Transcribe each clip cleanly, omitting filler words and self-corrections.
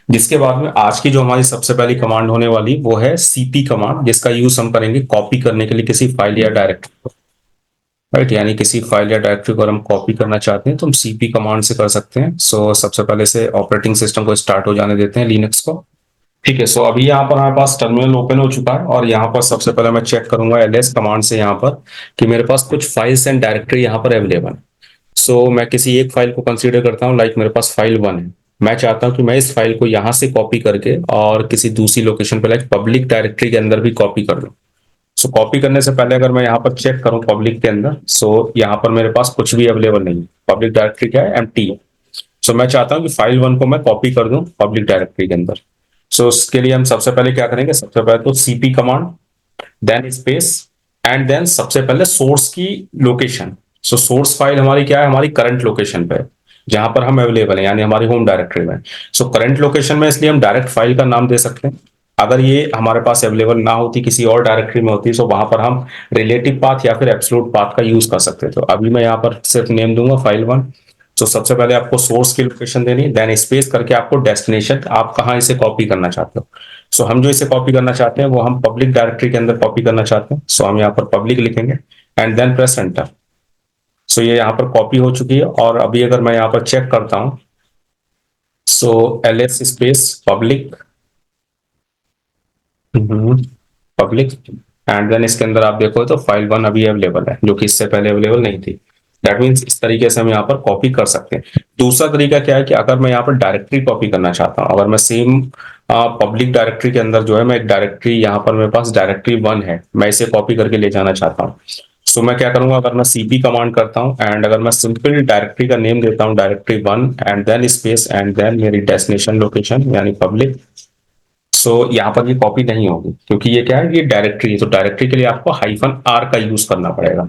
जिसके बाद में आज की जो हमारी सबसे पहली कमांड होने वाली वो है सीपी कमांड, जिसका यूज हम करेंगे कॉपी करने के लिए किसी फाइल या डायरेक्टरी को, राइट। यानी किसी फाइल या डायरेक्टरी को अगर हम कॉपी करना चाहते हैं तो हम सीपी कमांड से कर सकते हैं। सो सबसे पहले से ऑपरेटिंग सिस्टम को स्टार्ट हो जाने देते हैं, लिनक्स को। ठीक है, सो अभी यहाँ पर हमारे पास टर्मिनल ओपन हो चुका है और यहाँ पर सबसे पहले मैं चेक करूंगा ls कमांड से यहाँ पर कि मेरे पास कुछ फाइल्स एंड डायरेक्टरी यहाँ पर अवेलेबल है। सो मैं किसी एक फाइल को कंसीडर करता हूँ, लाइक मेरे पास फाइल 1 है। मैं चाहता हूँ कि मैं इस फाइल को यहाँ से कॉपी करके और किसी दूसरी लोकेशन पे लाइक पब्लिक डायरेक्टरी के अंदर भी कॉपी कर लूँ। सो कॉपी करने से पहले अगर मैं यहाँ पर चेक करूँ पब्लिक के अंदर, सो यहाँ पर मेरे पास कुछ भी अवेलेबल नहीं है। पब्लिक डायरेक्टरी क्या है, एम्प्टी है। सो मैं चाहता हूँ कि फाइल 1 को मैं कॉपी कर दूं पब्लिक डायरेक्टरी के अंदर। सो उसके लिए हम सबसे पहले क्या करेंगे, सबसे पहले तो CP command, then space, and then सबसे पहले सोर्स की लोकेशन। सो सोर्स फाइल हमारी क्या है, हमारी करंट लोकेशन पे, जहां पर हम अवेलेबल है, यानी हमारी होम डायरेक्टरी में। सो करंट लोकेशन में इसलिए हम डायरेक्ट फाइल का नाम दे सकते हैं। अगर ये हमारे पास अवेलेबल ना होती, किसी और डायरेक्टरी में होती, तो वहां पर हम रिलेटिव पाथ या फिर एब्सोल्यूट पाथ का यूज कर सकते हैं। तो अभी मैं यहाँ पर सिर्फ नेम दूंगा फाइल 1। तो सबसे पहले आपको सोर्स की लोकेशन देनी है, देन स्पेस करके आपको डेस्टिनेशन, आप कहाँ इसे कॉपी करना चाहते हो। सो हम जो इसे कॉपी करना चाहते हैं वो हम पब्लिक डायरेक्टरी के अंदर कॉपी करना चाहते हैं। सो हम यहाँ पर पब्लिक लिखेंगे एंड देन प्रेस एंटर। सो ये यहाँ पर कॉपी हो चुकी है और अभी अगर मैं यहाँ पर चेक करता हूँ, so ls space public, public, and then इसके अंदर आप देखो तो फाइल 1 अभी अवेलेबल है, जो कि इससे पहले अवेलेबल नहीं थी। दैट मीन्स इस तरीके से हम यहाँ पर कॉपी कर सकते हैं। दूसरा तरीका क्या है कि अगर मैं यहाँ पर डायरेक्टरी कॉपी करना चाहता हूँ, अगर मैं सेम पब्लिक डायरेक्टरी के अंदर जो है, मैं एक डायरेक्टरी यहाँ पर मेरे पास डायरेक्टरी 1 है, मैं इसे कॉपी करके ले जाना चाहता हूँ। सो मैं क्या करूंगा, अगर मैं cp कमांड करता हूँ एंड अगर मैं सिंपल डायरेक्टरी का नेम देता हूँ directory 1 and then space and then मेरी डेस्टिनेशन लोकेशन यानी पब्लिक। सो यहाँ पर ये कॉपी नहीं होगी क्योंकि ये क्या है, ये डायरेक्टरी है। तो डायरेक्टरी के लिए आपको -r का यूज करना पड़ेगा।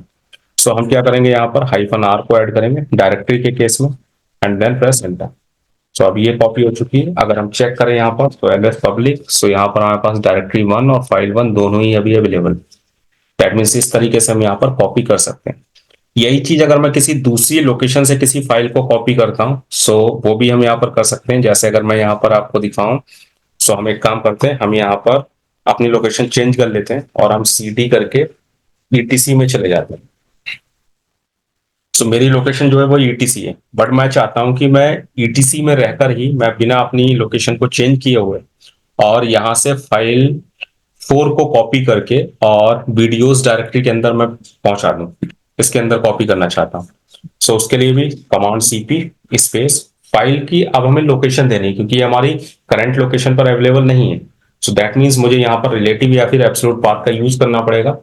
सो हम क्या करेंगे, यहाँ पर -r को ऐड करेंगे डायरेक्टरी के केस में एंड देन प्रेस एंटर। सो अब ये कॉपी हो चुकी है। अगर हम चेक करें यहाँ पर तो ls पब्लिक, सो यहाँ पर हमारे पास डायरेक्टरी 1 और फाइल 1 दोनों ही अभी अवेलेबल। दैट मीन्स इस तरीके से हम यहाँ पर कॉपी कर सकते हैं। यही चीज अगर मैं किसी दूसरी लोकेशन से किसी फाइल को कॉपी करता हूँ, सो वो भी हम यहाँ पर कर सकते हैं। जैसे अगर मैं यहाँ पर आपको दिखाऊं, सो हम एक काम करते हैं, हम यहाँ पर अपनी लोकेशन चेंज कर लेते हैं और हम cd करके etc में चले जाते हैं। सो मेरी लोकेशन जो है वो etc है, बट मैं चाहता हूं कि मैं etc में रहकर ही मैं बिना अपनी लोकेशन को चेंज किए हुए और यहाँ से फाइल 4 को कॉपी करके और वीडियोस डायरेक्टरी के अंदर मैं पहुंचा दूं, इसके अंदर कॉपी करना चाहता हूं। सो उसके लिए भी कमांड cp स्पेस फाइल की अब हमें लोकेशन देनी है, क्योंकि हमारी करंट लोकेशन पर अवेलेबल नहीं है। सो दैट मीन्स मुझे यहाँ पर रिलेटिव या फिर एब्सोल्यूट पाथ का यूज करना पड़ेगा।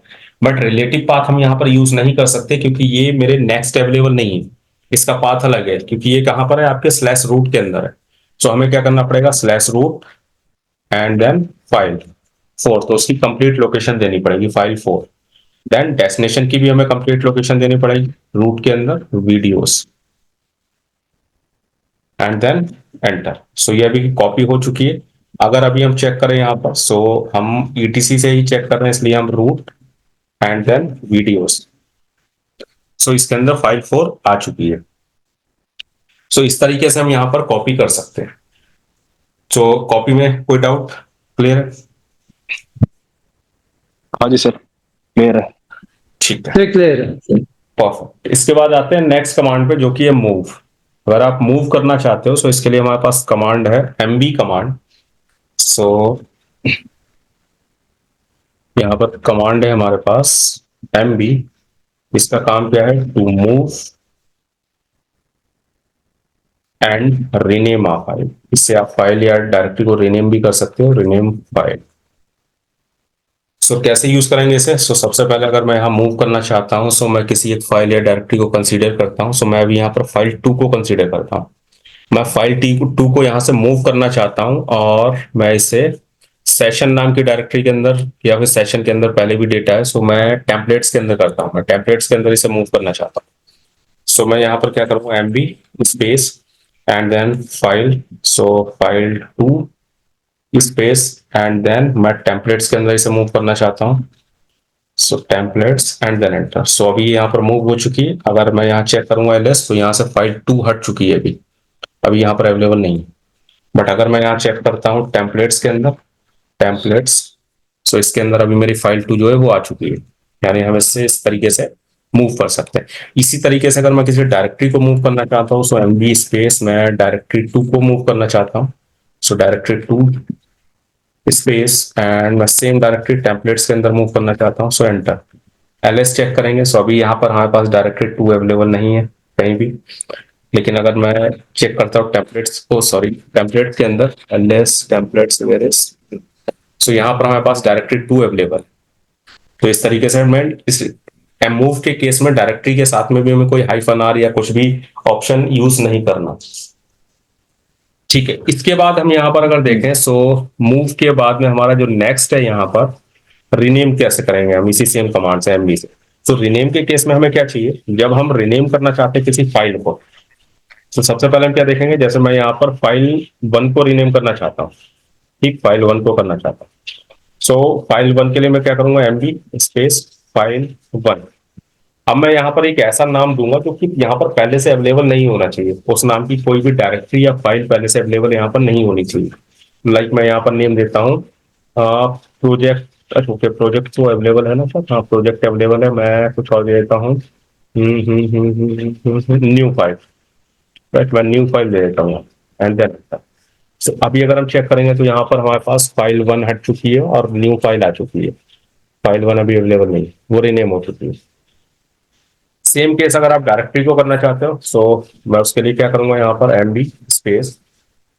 बट रिलेटिव पाथ हम यहाँ पर यूज नहीं कर सकते क्योंकि ये मेरे नेक्स्ट अवेलेबल नहीं है, इसका पाथ अलग है, क्योंकि ये कहां पर है, आपके स्लैश रूट के अंदर है। सो हमें क्या करना पड़ेगा, slash root and then file 4, तो उसकी कंप्लीट लोकेशन देनी पड़ेगी फाइल 4। देन डेस्टिनेशन की भी हमें कंप्लीट लोकेशन देनी पड़ेगी रूट के अंदर वीडियोस एंड देन एंटर। सो ये अभी कॉपी हो चुकी है। अगर अभी हम चेक करें यहाँ पर, सो हम etc से ही चेक कर रहे हैं, इसलिए हम रूट एंड देन वीडियोस। सो इसके अंदर फाइल 4 आ चुकी है। सो इस तरीके से हम यहाँ पर कॉपी कर सकते हैं। सो कॉपी में कोई डाउट, क्लियर है? हाँ जी सर, क्लियर है। ठीक है, क्लियर है। परफेक्ट। इसके बाद आते हैं नेक्स्ट कमांड पे, जो कि है मूव। अगर आप मूव करना चाहते हो, सो इसके लिए हमारे पास कमांड है mb कमांड। सो यहाँ पर कमांड है हमारे पास mb, इसका काम क्या है, to move and rename a file. इससे आप फाइल या डायरेक्टरी को रीनेम भी कर सकते हो, रीनेम फाइल। सो कैसे यूज करेंगे इसे? सो सबसे पहले अगर मैं यहाँ मूव करना चाहता हूँ, सो मैं किसी एक फाइल या डायरेक्टरी को कंसीडर करता हूँ। सो मैं अभी यहाँ पर फाइल 2 को कंसीडर करता हूँ। मैं फाइल T2 को यहाँ से मूव करना चाहता हूँ और मैं इसे सेशन नाम की डायरेक्टरी के अंदर या फिर सेशन के अंदर पहले भी डेटा है, सो मैं टेम्पलेट्स के अंदर करता हूँ। मैं टेम्पलेट्स के अंदर इसे मूव करना चाहता हूँ। सो मैं यहाँ पर क्या करूँगा, mb space and then file, so file 2 space and then मैं टेम्पलेट्स के अंदर इसे मूव करना चाहता हूँ। So templates and then enter. So अभी यहाँ पर मूव हो चुकी है। अगर मैं यहाँ चेक करूंगा ls तो यहाँ से फाइल 2 हट चुकी है अभी यहाँ पर अवेलेबल नहीं है। बट अगर मैं यहाँ चेक करता हूँ टेम्पलेट्स के अंदर, टेम्पलेट्स, सो इसके अंदर अभी मेरी फाइल 2 जो है वो आ चुकी है। यानी हम इससे इस तरीके से मूव कर सकते हैं। इसी तरीके से अगर मैं किसी डायरेक्टरी को मूव करना चाहता हूँ, सो mv स्पेस मैं डायरेक्टरी 2 को मूव करना चाहता हूँ, सो डायरेक्टरी 2 स्पेस एंड मैं सेम डायरेक्टरी टेम्पलेट्स के अंदर मूव करना चाहता हूँ, सो एंटर। ls चेक करेंगे, सो अभी यहाँ पर हमारे पास डायरेक्टरी 2 अवेलेबल नहीं है कहीं भी। लेकिन अगर मैं चेक करता हूँ टेम्पलेट्स को, सॉरी टेम्पलेट्स के अंदर ls टेम्पलेट्स वेयर इज, सो यहाँ पर हमारे पास डायरेक्टरी 2 अवेलेबल। तो इस तरीके से मैं इस मूव के केस में डायरेक्टरी के साथ में भी हमें कोई हाइफन आर या कुछ भी ऑप्शन यूज नहीं करना। ठीक है, इसके बाद हम यहाँ पर अगर देखें, सो मूव के बाद में हमारा जो नेक्स्ट है यहाँ पर रीनेम कैसे करेंगे हम इसी सेम कमांड से mv से। तो रीनेम के केस में हमें क्या चाहिए, जब हम रीनेम करना चाहते हैं किसी फाइल को, तो सबसे पहले हम क्या देखेंगे, जैसे मैं यहाँ पर फाइल 1 को रीनेम करना चाहता हूँ, ठीक, फाइल 1 को करना चाहता हूँ। सो फाइल 1 के लिए मैं क्या करूंगा, mv स्पेस फाइल 1। अब मैं यहाँ पर एक ऐसा नाम दूंगा जो कि यहाँ पर पहले से अवेलेबल नहीं होना चाहिए, उस नाम की कोई भी डायरेक्टरी या फाइल पहले से अवेलेबल यहाँ पर नहीं होनी चाहिए। लाइक मैं यहाँ पर नेम देता हूँ प्रोजेक्ट, ओके प्रोजेक्ट तो अवेलेबल है ना सर, हाँ प्रोजेक्ट अवेलेबल है, मैं कुछ और दे देता हूँ न्यू फाइल, राइट, मैं न्यू फाइल दे देता हूँ एंड देन सो अभी अगर हम चेक करेंगे तो यहाँ पर हमारे पास फाइल 1 हट चुकी है और न्यू फाइल आ चुकी है। फाइल 1 अभी अवेलेबल नहीं, वो रीनेम हो चुकी है। सेम केस अगर आप डायरेक्टरी को करना चाहते हो, सो मैं उसके लिए क्या करूंगा, यहाँ पर md स्पेस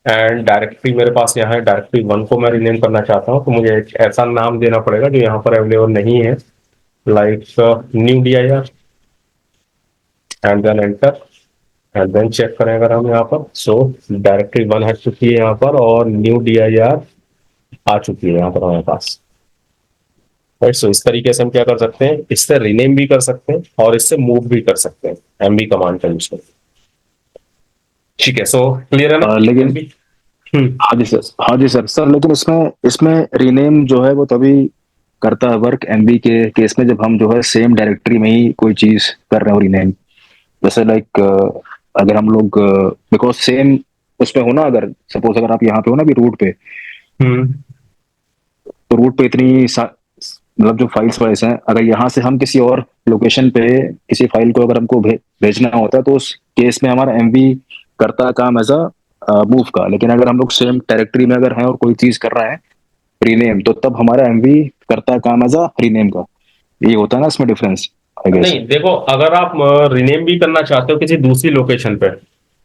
एंड डायरेक्टरी मेरे पास यहाँ है, डायरेक्टरी 1 को मैं रीनेम करना चाहता हूँ, तो मुझे एक ऐसा नाम देना पड़ेगा जो यहाँ पर अवेलेबल नहीं है, like new dir and then enter and then check करें अगर हम यहाँ पर, सो डायरेक्टरी 1 हट चुकी है यहाँ पर और न्यू dir आ चुकी है यहाँ पर हमारे पास, राइट। सो इस तरीके से हम क्या कर सकते हैं, इससे रीनेम भी कर सकते हैं और इससे मूव भी कर सकते हैं mv कमांड का यूज करके। ठीक है, सो क्लियर है ना? लेकिन हाँ जी सर, हाँ जी सर लेकिन इसमें इसमें रीनेम जो है वो तभी करता है वर्क एमबी के केस में जब हम जो है सेम डायरेक्टरी में ही कोई चीज कर रहे हो रीनेम। जैसे लाइक अगर हम लोग बिकॉज सेम उसमें हो ना, अगर सपोज अगर आप यहाँ पे हो ना अभी रूट पे, तो रूट पे इतनी मतलब जो फाइल्स वाइल्स हैं, अगर यहाँ से हम किसी और लोकेशन पे किसी फाइल को अगर हमको भेजना होता है तो उस केस में हमारा एमवी करता है काम एज अ मूव का। लेकिन अगर हम लोग सेम डायरेक्टरी में अगर हैं और कोई चीज कर रहे हैं रीनेम, तो तब हमारा एमवी करता है काम एज अ रीनेम का। ये होता है ना इसमें डिफरेंस, आई गेस। नहीं देखो, अगर आप रीनेम भी करना चाहते हो किसी दूसरी लोकेशन पे,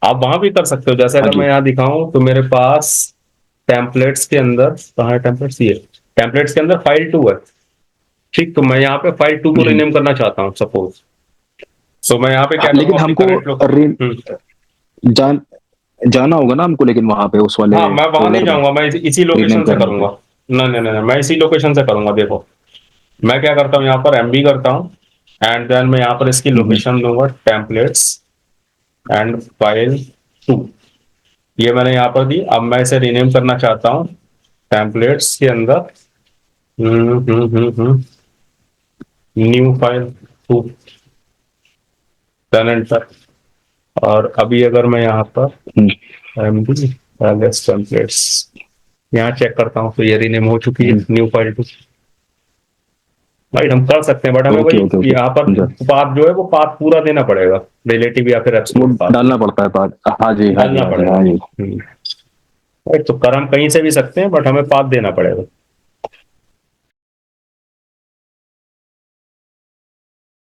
आप वहां भी कर सकते हो। जैसे अगर मैं यहाँ दिखाऊं तो मेरे पास टेम्पलेट्स के अंदर, कहाँ है टेम्पलेट्स, ये टेम्पलेट्स के अंदर फाइल 2 है, ठीक। तो मैं यहाँ पे फाइल 2 को रीनेम करना चाहता हूँ सपोज, सो मैं यहाँ पे क्या लेकिन हमको जाना होगा ना हमको, लेकिन वहां पे उस वाले, हाँ मैं वहां नहीं जाऊंगा, मैं इसी लोकेशन से करूंगा। नहीं नहीं नहीं, मैं इसी लोकेशन से करूंगा। देखो मैं क्या करता हूँ, यहाँ पर mb करता हूँ एंड देन मैं यहाँ पर इसकी लोकेशन दूंगा टेम्पलेट्स एंड फाइल 2, ये मैंने यहाँ पर दी। अब मैं इसे रीनेम करना चाहता हूँ टेम्पलेट्स के अंदर न्यू फाइल 2 देन एंटर। और अभी अगर मैं यहाँ पर mb टेम्पलेट्स यहाँ चेक करता हूँ तो ये रीनेम हो चुकी है न्यू फाइल 2, राइट। हम कर सकते हैं बट हमें वही यहाँ पर पाथ जो है वो पाथ पूरा देना पड़ेगा, रिलेटिव या फिर एब्सोल्यूट पाथ डालना पड़ता है पाथ। हाँ जी, डालना पड़ेगा, राइट। तो कर हम कहीं से भी सकते हैं बट हमें पाथ देना पड़ेगा।